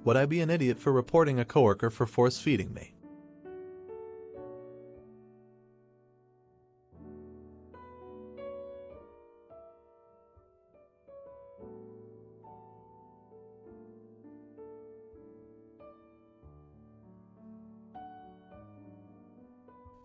Would I be an idiot for reporting a coworker for force feeding me?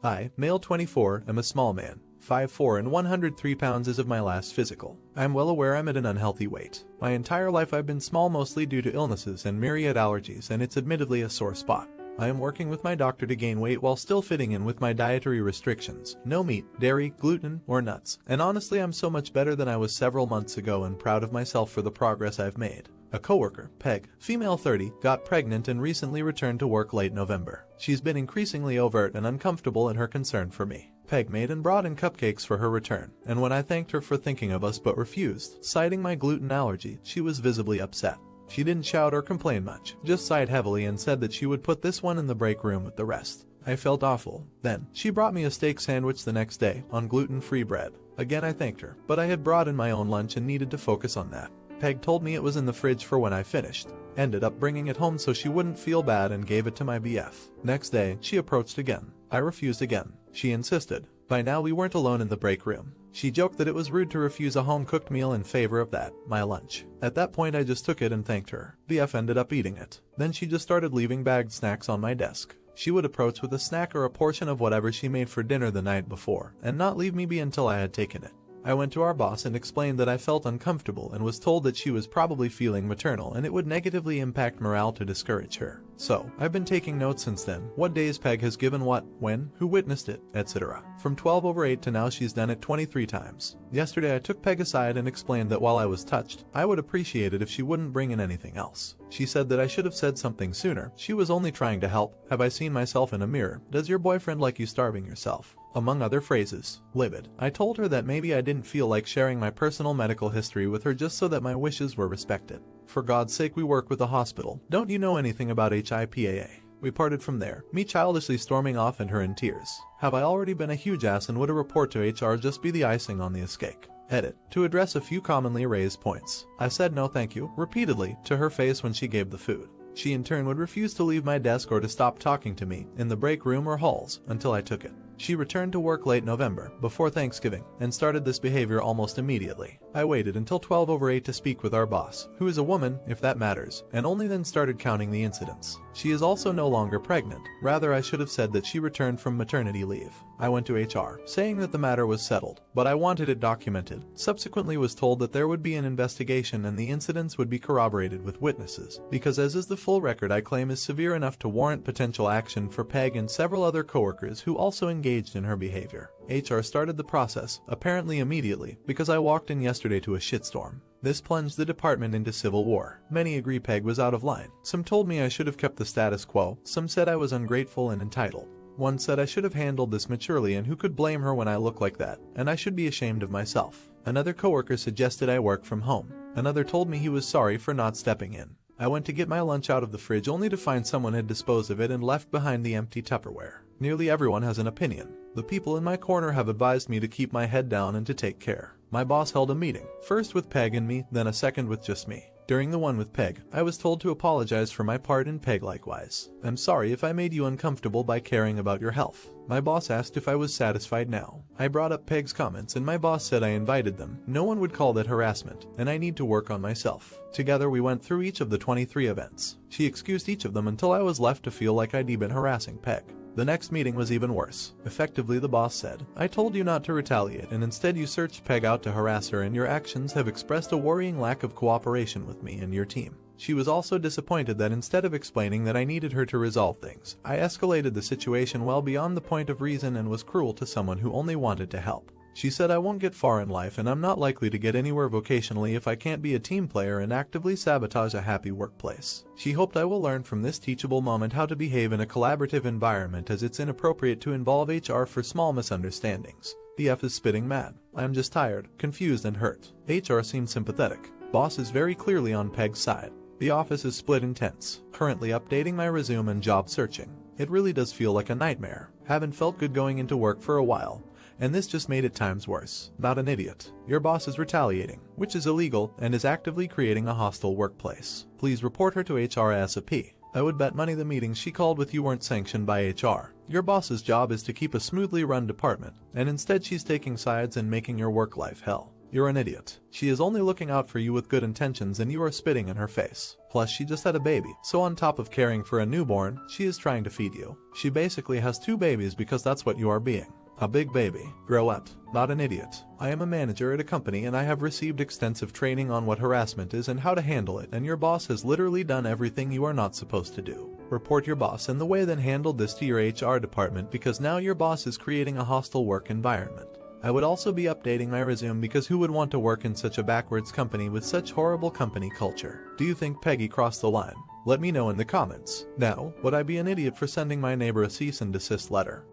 I, male 24, am a small man, 5'4" and 103 pounds as of my last physical. I am well aware I'm at an unhealthy weight. My entire life I've been small mostly due to illnesses and myriad allergies, and it's admittedly a sore spot. I am working with my doctor to gain weight while still fitting in with my dietary restrictions: no meat, dairy, gluten, or nuts. And honestly, I'm so much better than I was several months ago and proud of myself for the progress I've made. A coworker, Peg, female 30, got pregnant and recently returned to work late November. She's been increasingly overt and uncomfortable in her concern for me. Peg made and brought in cupcakes for her return, and when I thanked her for thinking of us but refused, citing my gluten allergy, she was visibly upset. She didn't shout or complain much, just sighed heavily and said that she would put this one in the break room with the rest. I felt awful. Then, she brought me a steak sandwich the next day, on gluten-free bread. Again I thanked her, but I had brought in my own lunch and needed to focus on that. Peg told me it was in the fridge for when I finished. Ended up bringing it home so she wouldn't feel bad and gave it to my BF. Next day, she approached again. I refused again. She insisted. By now we weren't alone in the break room. She joked that it was rude to refuse a home-cooked meal in favor of that, my lunch. At that point I just took it and thanked her. BF ended up eating it. Then she just started leaving bagged snacks on my desk. She would approach with a snack or a portion of whatever she made for dinner the night before, and not leave me be until I had taken it. I went to our boss and explained that I felt uncomfortable and was told that she was probably feeling maternal and it would negatively impact morale to discourage her. So, I've been taking notes since then: what days Peg has given what, when, who witnessed it, etc. From 12/8 to now she's done it 23 times. Yesterday I took Peg aside and explained that while I was touched, I would appreciate it if she wouldn't bring in anything else. She said that I should have said something sooner. She was only trying to help. Have I seen myself in a mirror? Does your boyfriend like you starving yourself? Among other phrases. Livid. I told her that maybe I didn't feel like sharing my personal medical history with her just so that my wishes were respected. For God's sake, we work with a hospital. Don't you know anything about HIPAA? We parted from there, me childishly storming off and her in tears. Have I already been a huge ass, and would a report to HR just be the icing on the cake? Edit. To address a few commonly raised points. I said no thank you, repeatedly, to her face when she gave the food. She in turn would refuse to leave my desk or to stop talking to me, in the break room or halls, until I took it. She returned to work late November, before Thanksgiving, and started this behavior almost immediately. I waited until 12/8 to speak with our boss, who is a woman, if that matters, and only then started counting the incidents. She is also no longer pregnant. Rather, I should have said that she returned from maternity leave. I went to HR, saying that the matter was settled, but I wanted it documented. Subsequently was told that there would be an investigation and the incidents would be corroborated with witnesses, because as is the full record I claim is severe enough to warrant potential action for Peg and several other coworkers who also engaged in her behavior. HR started the process, apparently immediately, because I walked in yesterday to a shitstorm. This plunged the department into civil war. Many agree Peg was out of line. Some told me I should have kept the status quo. Some said I was ungrateful and entitled. One said I should have handled this maturely, and who could blame her when I look like that, and I should be ashamed of myself. Another coworker suggested I work from home. Another told me he was sorry for not stepping in. I went to get my lunch out of the fridge only to find someone had disposed of it and left behind the empty Tupperware. Nearly everyone has an opinion. The people in my corner have advised me to keep my head down and to take care. My boss held a meeting, first with Peg and me, then a second with just me. During the one with Peg, I was told to apologize for my part, and Peg likewise. I'm sorry if I made you uncomfortable by caring about your health. My boss asked if I was satisfied now. I brought up Peg's comments and my boss said I invited them. No one would call that harassment, and I need to work on myself. Together we went through each of the 23 events. She excused each of them until I was left to feel like I'd been harassing Peg. The next meeting was even worse. Effectively, the boss said, I told you not to retaliate, and instead you searched Peg out to harass her, and your actions have expressed a worrying lack of cooperation with me and your team. She was also disappointed that instead of explaining that I needed her to resolve things, I escalated the situation well beyond the point of reason and was cruel to someone who only wanted to help. She said I won't get far in life and I'm not likely to get anywhere vocationally if I can't be a team player and actively sabotage a happy workplace. She hoped I will learn from this teachable moment how to behave in a collaborative environment, as it's inappropriate to involve HR for small misunderstandings. The F is spitting mad. I'm just tired, confused and hurt. HR seemed sympathetic. Boss is very clearly on Peg's side. The office is split in tents. Currently updating my resume and job searching. It really does feel like a nightmare. Haven't felt good going into work for a while. and this just made it times worse. Not an idiot. Your boss is retaliating, which is illegal and is actively creating a hostile workplace. Please report her to HR ASAP. I would bet money the meetings she called with you weren't sanctioned by HR. Your boss's job is to keep a smoothly run department, and instead she's taking sides and making your work life hell. You're an idiot. She is only looking out for you with good intentions and you are spitting in her face. Plus she just had a baby, so on top of caring for a newborn, she is trying to feed you. She basically has 2 babies because that's what you are being. A big baby. Grow up. Not an idiot. I am a manager at a company and I have received extensive training on what harassment is and how to handle it, and your boss has literally done everything you are not supposed to do. Report your boss and the way then handled this to your HR department, because now your boss is creating a hostile work environment. I would also be updating my resume, because who would want to work in such a backwards company with such horrible company culture? Do you think Peggy crossed the line? Let me know in the comments. Now, would I be an idiot for sending my neighbor a cease and desist letter?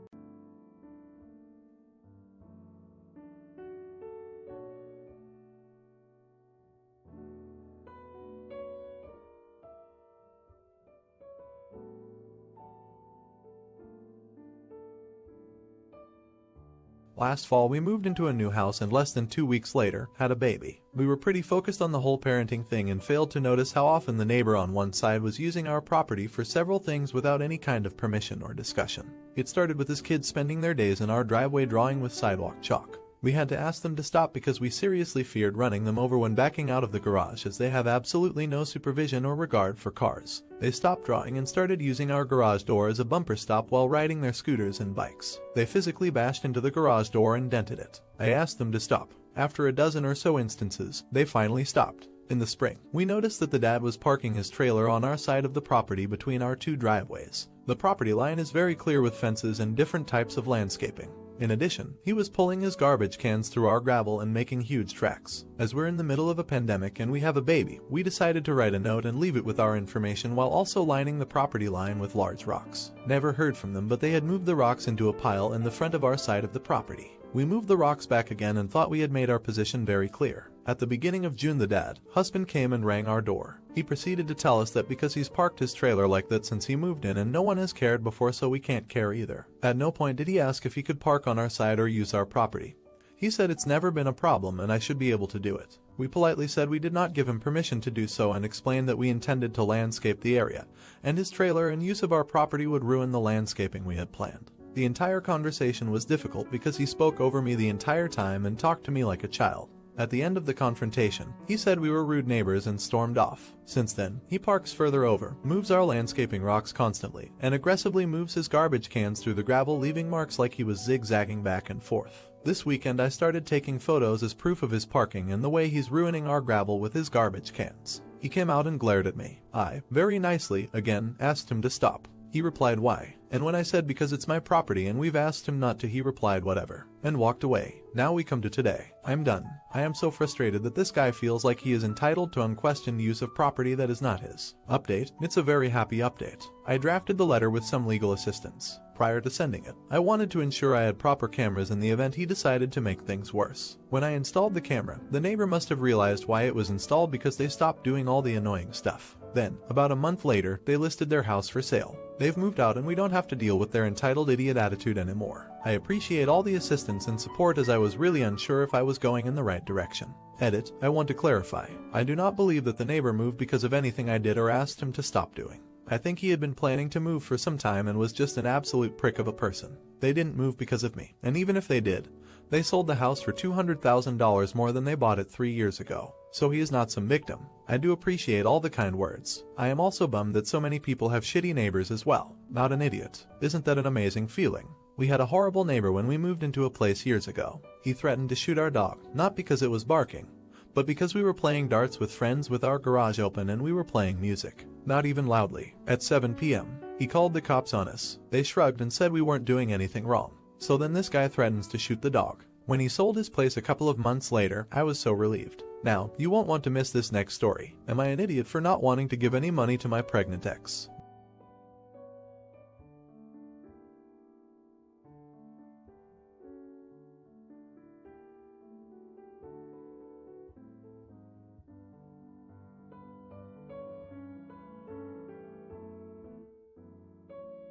Last fall we moved into a new house and less than 2 weeks later, had a baby. We were pretty focused on the whole parenting thing and failed to notice how often the neighbor on one side was using our property for several things without any kind of permission or discussion. It started with his kids spending their days in our driveway drawing with sidewalk chalk. We had to ask them to stop because we seriously feared running them over when backing out of the garage, as they have absolutely no supervision or regard for cars. They stopped drawing and started using our garage door as a bumper stop while riding their scooters and bikes. They physically bashed into the garage door and dented it. I asked them to stop. After a dozen or so instances, they finally stopped. In the spring, we noticed that the dad was parking his trailer on our side of the property between our 2 driveways. The property line is very clear with fences and different types of landscaping. In addition, he was pulling his garbage cans through our gravel and making huge tracks. As we're in the middle of a pandemic and we have a baby, we decided to write a note and leave it with our information while also lining the property line with large rocks. Never heard from them, but they had moved the rocks into a pile in the front of our side of the property. We moved the rocks back again and thought we had made our position very clear. At the beginning of June, the husband came and rang our door. He proceeded to tell us that because he's parked his trailer like that since he moved in and no one has cared before, so we can't care either. At no point did he ask if he could park on our side or use our property. He said it's never been a problem and I should be able to do it. We politely said we did not give him permission to do so and explained that we intended to landscape the area, and his trailer and use of our property would ruin the landscaping we had planned. The entire conversation was difficult because he spoke over me the entire time and talked to me like a child. At the end of the confrontation, he said we were rude neighbors and stormed off. Since then, he parks further over, moves our landscaping rocks constantly, and aggressively moves his garbage cans through the gravel, leaving marks like he was zigzagging back and forth. This weekend I started taking photos as proof of his parking and the way he's ruining our gravel with his garbage cans. He came out and glared at me. I, very nicely, again, asked him to stop. He replied, "Why?" And when I said because it's my property and we've asked him not to, he replied, "Whatever," and walked away. Now we come to today. I'm done. I am so frustrated that this guy feels like he is entitled to unquestioned use of property that is not his. Update: it's a very happy update. I drafted the letter with some legal assistance. Prior to sending it, I wanted to ensure I had proper cameras in the event he decided to make things worse. When I installed the camera, the neighbor must have realized why it was installed because they stopped doing all the annoying stuff. Then, about a month later, they listed their house for sale. They've moved out and we don't have to deal with their entitled idiot attitude anymore. I appreciate all the assistance and support, as I was really unsure if I was going in the right direction. Edit: I want to clarify. I do not believe that the neighbor moved because of anything I did or asked him to stop doing. I think he had been planning to move for some time and was just an absolute prick of a person. They didn't move because of me, and even if they did, they sold the house for $200,000 more than they bought it 3 years ago. So he is not some victim. I do appreciate all the kind words. I am also bummed that so many people have shitty neighbors as well. Not an idiot. Isn't that an amazing feeling? We had a horrible neighbor when we moved into a place years ago. He threatened to shoot our dog, not because it was barking, but because we were playing darts with friends with our garage open and we were playing music. Not even loudly. At 7 p.m., he called the cops on us. They shrugged and said we weren't doing anything wrong. So then this guy threatens to shoot the dog. When he sold his place a couple of months later, I was so relieved. Now, you won't want to miss this next story. Am I an idiot for not wanting to give any money to my pregnant ex?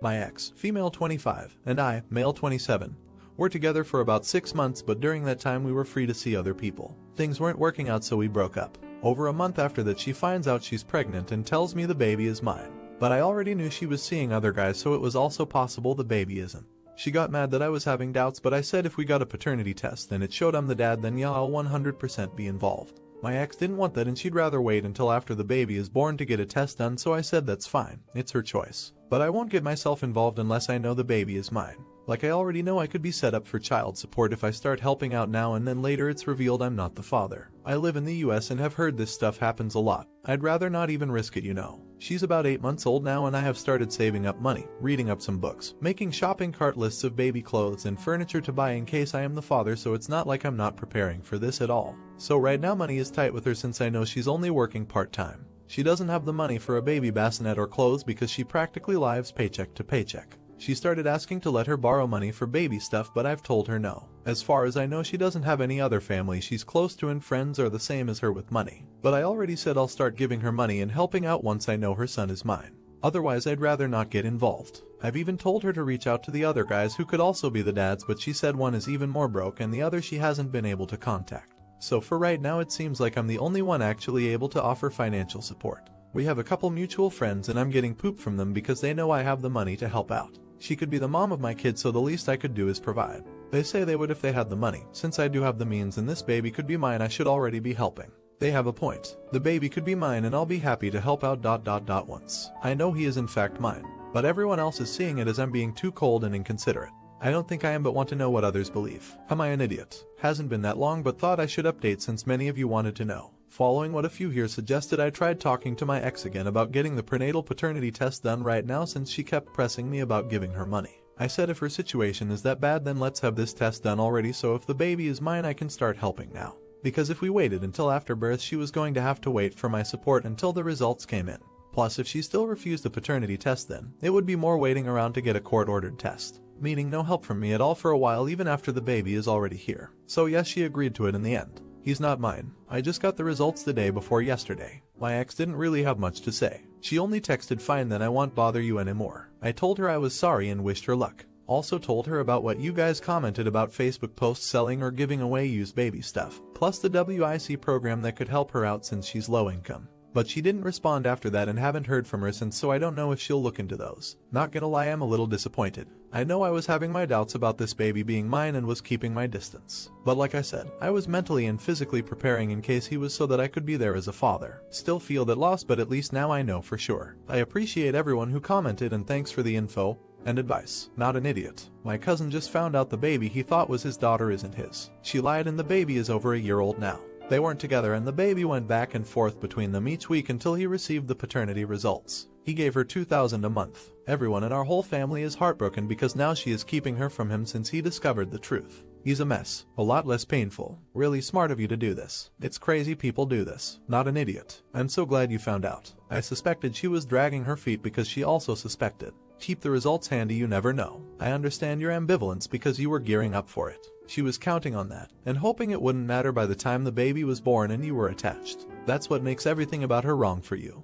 My ex, female 25, and I, male 27, We're together for about 6 months, but during that time we were free to see other people. Things weren't working out, so we broke up. Over a month after that, she finds out she's pregnant and tells me the baby is mine. But I already knew she was seeing other guys, so it was also possible the baby isn't. She got mad that I was having doubts, but I said if we got a paternity test and it showed I'm the dad, then yeah, I'll 100% be involved. My ex didn't want that and she'd rather wait until after the baby is born to get a test done, so I said that's fine, it's her choice. But I won't get myself involved unless I know the baby is mine. Like, I already know I could be set up for child support if I start helping out now and then later it's revealed I'm not the father. I live in the US and have heard this stuff happens a lot. I'd rather not even risk it, you know. She's about 8 months old now and I have started saving up money, reading up some books, making shopping cart lists of baby clothes and furniture to buy in case I am the father, so it's not like I'm not preparing for this at all. So right now money is tight with her since I know she's only working part-time. She doesn't have the money for a baby bassinet or clothes because she practically lives paycheck to paycheck. She started asking to let her borrow money for baby stuff, but I've told her no. As far as I know, she doesn't have any other family she's close to and friends are the same as her with money. But I already said I'll start giving her money and helping out once I know her son is mine. Otherwise, I'd rather not get involved. I've even told her to reach out to the other guys who could also be the dads, but she said one is even more broke and the other she hasn't been able to contact. So for right now, it seems like I'm the only one actually able to offer financial support. We have a couple mutual friends and I'm getting poop from them because they know I have the money to help out. She could be the mom of my kids, so the least I could do is provide. They say they would if they had the money. Since I do have the means and this baby could be mine, I should already be helping. They have a point. The baby could be mine and I'll be happy to help out ... once I know he is in fact mine. But everyone else is seeing it as I'm being too cold and inconsiderate. I don't think I am, but want to know what others believe. Am I an idiot? Hasn't been that long, but thought I should update since many of you wanted to know. Following what a few here suggested, I tried talking to my ex again about getting the prenatal paternity test done right now since she kept pressing me about giving her money. I said if her situation is that bad, then let's have this test done already, so if the baby is mine I can start helping now. Because if we waited until after birth, she was going to have to wait for my support until the results came in. Plus, if she still refused the paternity test, then it would be more waiting around to get a court-ordered test. Meaning no help from me at all for a while, even after the baby is already here. So yes, she agreed to it in the end. He's not mine. I just got the results the day before yesterday. My ex didn't really have much to say. She only texted fine, then I won't bother you anymore. I told her I was sorry and wished her luck. Also told her about what you guys commented about Facebook posts selling or giving away used baby stuff, plus the WIC program that could help her out since she's low income. But she didn't respond after that and haven't heard from her since, so I don't know if she'll look into those. Not gonna lie, I'm a little disappointed. I know I was having my doubts about this baby being mine and was keeping my distance. But like I said, I was mentally and physically preparing in case he was, so that I could be there as a father. Still feel that loss, but at least now I know for sure. I appreciate everyone who commented and thanks for the info and advice. Not an idiot. My cousin just found out the baby he thought was his daughter isn't his. She lied and the baby is over a year old now. They weren't together and the baby went back and forth between them each week until he received the paternity results. He gave her $2,000 a month. Everyone in our whole family is heartbroken because now she is keeping her from him since he discovered the truth. He's a mess. A lot less painful. Really smart of you to do this. It's crazy people do this. Not an idiot. I'm so glad you found out. I suspected she was dragging her feet because she also suspected. Keep the results handy, you never know. I understand your ambivalence because you were gearing up for it. She was counting on that, and hoping it wouldn't matter by the time the baby was born and you were attached. That's what makes everything about her wrong for you.